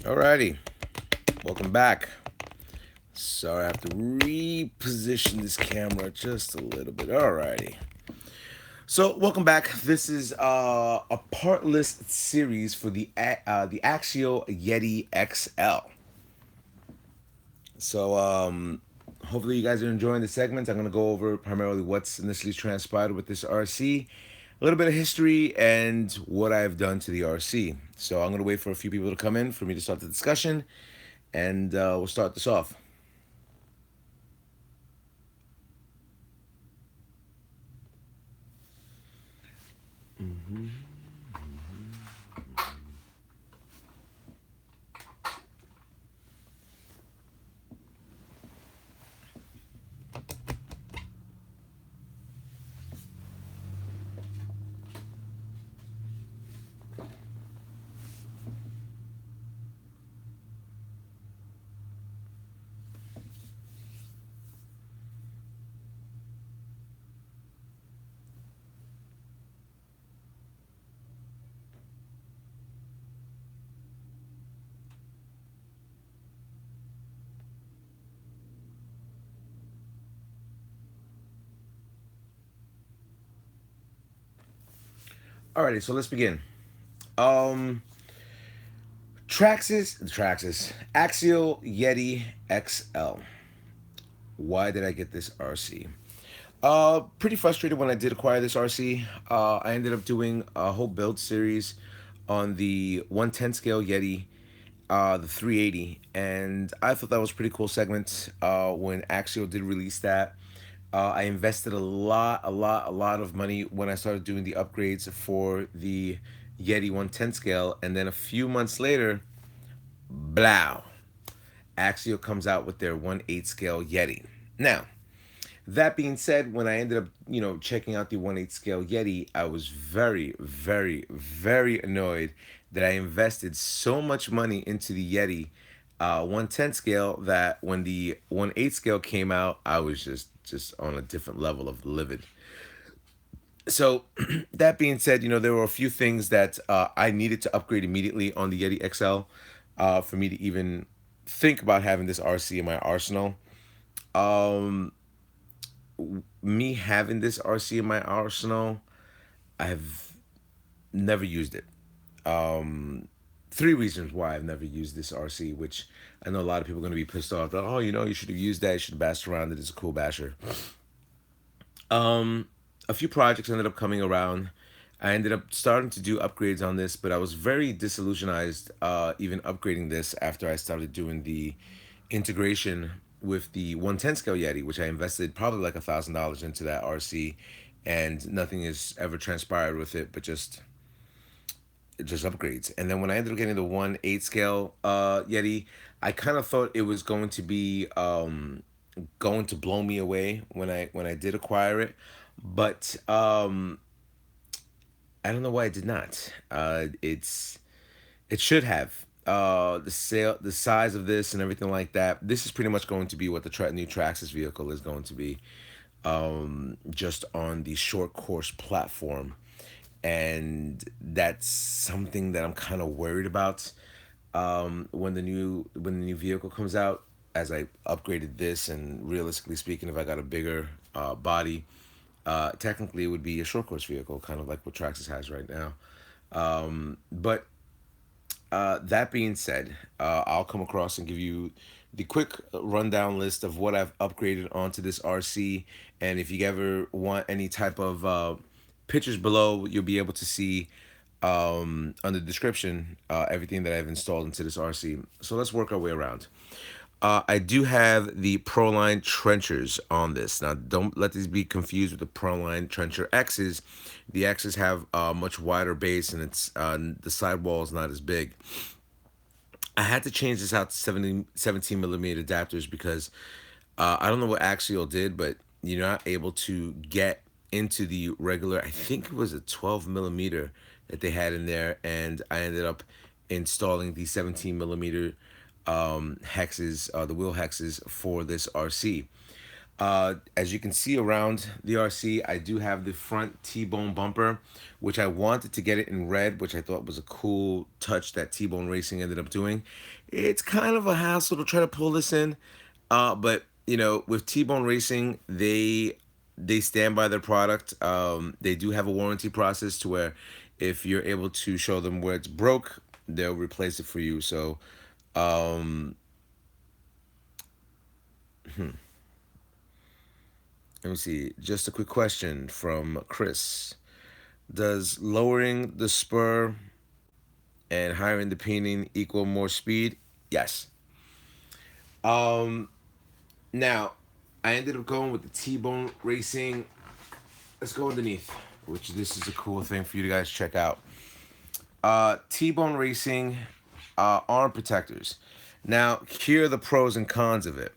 Alrighty, welcome back. Sorry, I have to reposition this camera just a little bit. Alrighty. So, welcome back. This is a partless series for the Axial YETI XL. So, hopefully you guys are enjoying the segments. I'm gonna go over primarily what's initially transpired with this RC, a little bit of history, and what I've done to the RC. So I'm gonna wait for a few people to come in for me to start the discussion, and we'll start this off. Alrighty, so let's begin. Um, Traxxas, Axial YETI XL. Why did I get this RC? Pretty frustrated when I did acquire this RC. I ended up doing a whole build series on the 110 scale Yeti, the 380, and I thought that was a pretty cool segment. When Axial did release that, I invested a lot of money when I started doing the upgrades for the Yeti 110 scale, and then a few months later, blow, Axial comes out with their 1/8 scale Yeti. Now, that being said, when I ended up, checking out the 1/8 scale Yeti, I was very, very, very annoyed that I invested so much money into the Yeti 110 scale that when the 1/8 scale came out, I was just on a different level of livid. So that being said, there were a few things that I needed to upgrade immediately on the Yeti XL for me to even think about having this RC in my arsenal. Um, Me having this RC in my arsenal, I've never used it. Three reasons why I've never used this RC, which I know a lot of people are going to be pissed off. Like, oh, you should have used that. You should have bashed around it. It's a cool basher. Um, a few projects ended up coming around. I ended up starting to do upgrades on this, but I was very disillusionized even upgrading this after I started doing the integration with the 110 scale Yeti, which I invested probably like $1,000 into that RC, and nothing has ever transpired with it, but just upgrades. And then when I ended up getting the 1/8 scale Yeti, I kind of thought it was going to be going to blow me away when I did acquire it, but I don't know why it did not. It should have. The size of this and everything like that. This is pretty much going to be what the new Traxxas vehicle is going to be, just on the short course platform, and that's something that I'm kind of worried about. When the new vehicle comes out, as I upgraded this, and realistically speaking, if I got a bigger body, technically it would be a short course vehicle, kind of like what Traxxas has right now. But that being said, I'll come across and give you the quick rundown list of what I've upgraded onto this RC. And if you ever want any type of pictures below, you'll be able to see under the description everything that I've installed into this RC. So let's work our way around. I do have the Proline trenchers on this. Now, don't let these be confused with the Proline trencher X's. The X's have a much wider base, and the sidewall is not as big. I had to change this out to 17 millimeter adapters because I don't know what Axial did, but you're not able to get into the regular. I think it was a 12 millimeter that they had in there, and I ended up installing the 17 millimeter hexes, the wheel hexes for this RC. As you can see around the RC, I do have the front T-bone bumper, which I wanted to get it in red, which I thought was a cool touch that T-bone Racing ended up doing. It's kind of a hassle to try to pull this in, but you know, with T-bone Racing, they stand by their product. They do have a warranty process to where if you're able to show them where it's broke, they'll replace it for you. So let me see. Just a quick question from Chris. Does lowering the spur and higher the pinion equal more speed? Yes. Um, Now, I ended up going with the T-Bone Racing. Let's go underneath, which this is a cool thing for you to guys check out. T-Bone Racing arm protectors. Now, here are the pros and cons of it.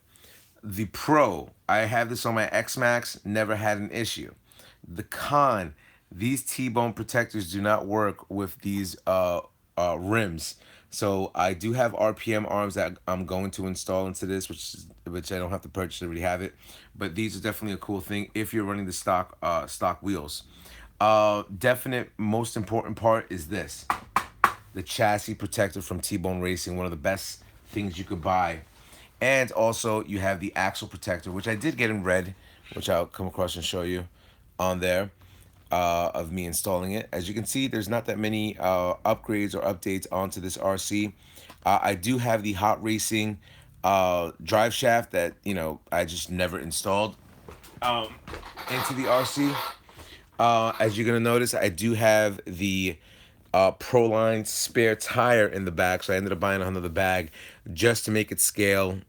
The pro, I have this on my X Max, never had an issue. The con, these T-bone protectors do not work with these rims. So I do have RPM arms that I'm going to install into this, which I don't have to purchase. I already have it, but these are definitely a cool thing if you're running the stock wheels. Definite most important part is this: the chassis protector from T-Bone Racing, one of the best things you could buy. And also you have the axle protector, which I did get in red, which I'll come across and show you on there of me installing it. As you can see, there's not that many upgrades or updates onto this RC. I do have the hot racing drive shaft that, you know, I just never installed into the RC. As you're gonna notice, I do have the Proline spare tire in the back, so I ended up buying another bag just to make it scale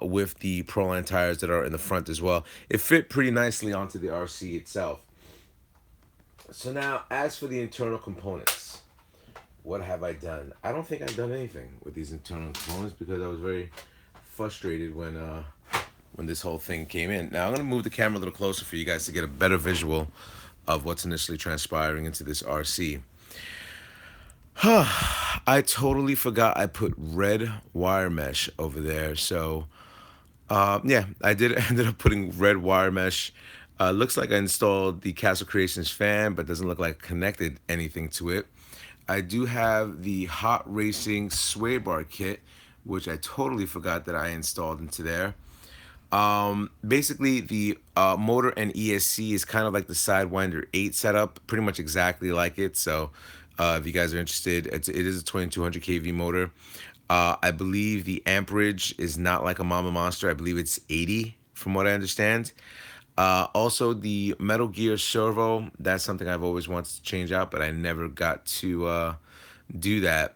with the Proline tires that are in the front as well. It fit pretty nicely onto the RC itself. So now, as for the internal components, what have I done? I don't think I've done anything with these internal components because I was very frustrated when this whole thing came in. Now I'm gonna move the camera a little closer for you guys to get a better visual of what's initially transpiring into this RC. I totally forgot I put red wire mesh over there. So yeah, I did ended up putting red wire mesh. Looks like I installed the Castle Creations fan, but doesn't look like I connected anything to it. I do have the Hot Racing sway bar kit, which I totally forgot that I installed into there. Basically, the motor and ESC is kind of like the Sidewinder 8 setup, pretty much exactly like it. So, if you guys are interested, it is a 2200 kV motor. I believe the amperage is not like a Mama Monster. I believe it's 80, from what I understand. Also, the Metal Gear servo, that's something I've always wanted to change out, but I never got to do that.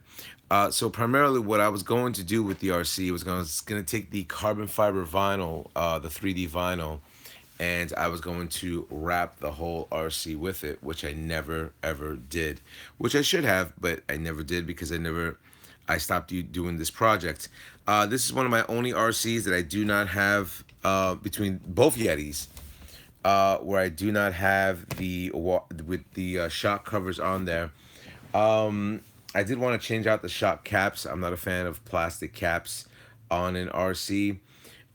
So primarily what I was going to do with the RC was going to take the carbon fiber vinyl, the 3D vinyl, and I was going to wrap the whole RC with it, which I never ever did, which I should have, but I never did because I stopped doing this project. This is one of my only RCs that I do not have between both Yetis, where I do not have with the shock covers on there. I did want to change out the shock caps. I'm not a fan of plastic caps on an RC.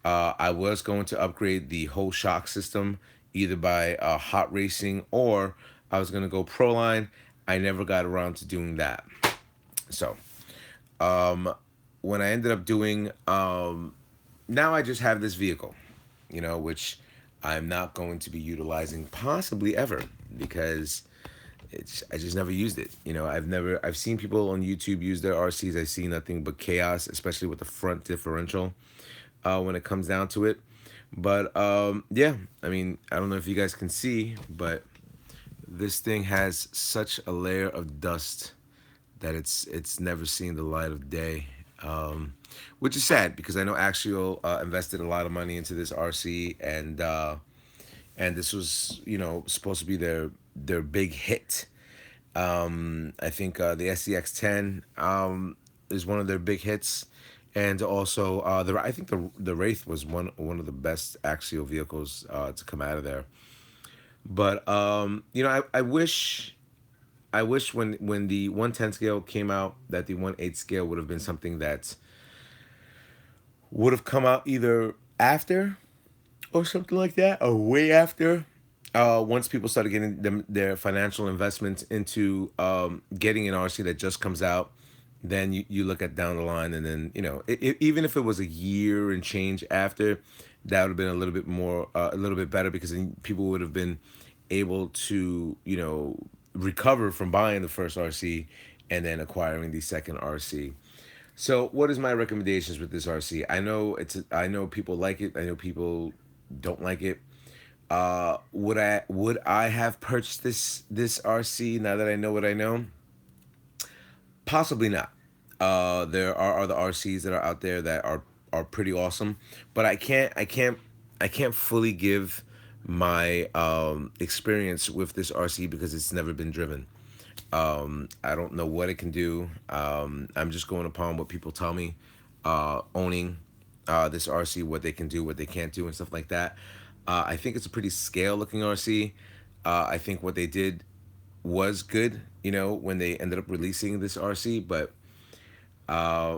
I was going to upgrade the whole shock system either by hot racing or I was going to go Proline. I never got around to doing that. So, when I ended up doing, now I just have this vehicle, you know, which I'm not going to be utilizing possibly ever because I just never used it. You know, I've seen people on YouTube use their RCs. I see nothing but chaos, especially with the front differential when it comes down to it. But yeah, I mean, I don't know if you guys can see, but this thing has such a layer of dust that it's never seen the light of day. Which is sad because I know Axial invested a lot of money into this RC and this was, you know, supposed to be their big hit. I think the SCX10 is one of their big hits, and also I think the Wraith was one of the best Axial vehicles to come out of there. But you know, I wish when the 110 scale came out that the 1/8 scale would have been something that would have come out either after or something like that, or way after. Once people started getting their financial investments into getting an RC that just comes out, then you look at down the line, and then even if it was a year and change after, that would have been a little bit more, a little bit better, because then people would have been able to recover from buying the first RC and then acquiring the second RC. So, what is my recommendations with this RC? I know people like it. I know people don't like it. Would I have purchased this RC now that I know what I know? Possibly not. There are other RCs that are out there that are pretty awesome, but I can't fully give my experience with this RC because it's never been driven. I don't know what it can do. I'm just going upon what people tell me, owning this RC, what they can do, what they can't do, and stuff like that. I think it's a pretty scale looking RC. I think what they did was good, when they ended up releasing this RC, but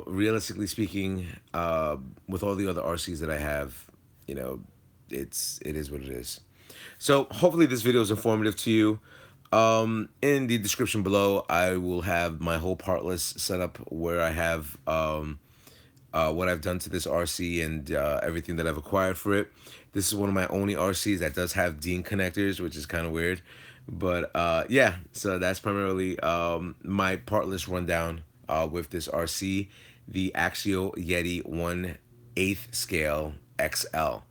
realistically speaking, with all the other RCs that I have, you know, it is what it is. So hopefully this video is informative to you. In the description below, I will have my whole part list set up where I have what I've done to this RC and everything that I've acquired for it. This is one of my only RCs that does have Dean connectors, which is kind of weird. But yeah, so that's primarily my part list rundown with this RC, the Axial YETI 1/8 scale XL.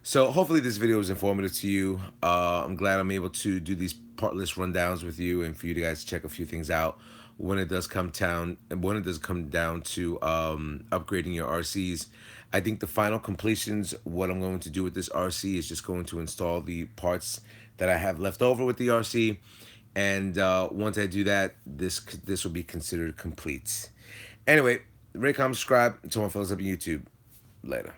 So hopefully this video is informative to you. I'm glad I'm able to do these part list rundowns with you and for you guys to check a few things out when it does come down to upgrading your RCs. I think the final completions, what I'm going to do with this RC is just going to install the parts that I have left over with the RC, and once I do that, this will be considered complete. Anyway, rate, comment, subscribe. Until my fellows up on YouTube. Later.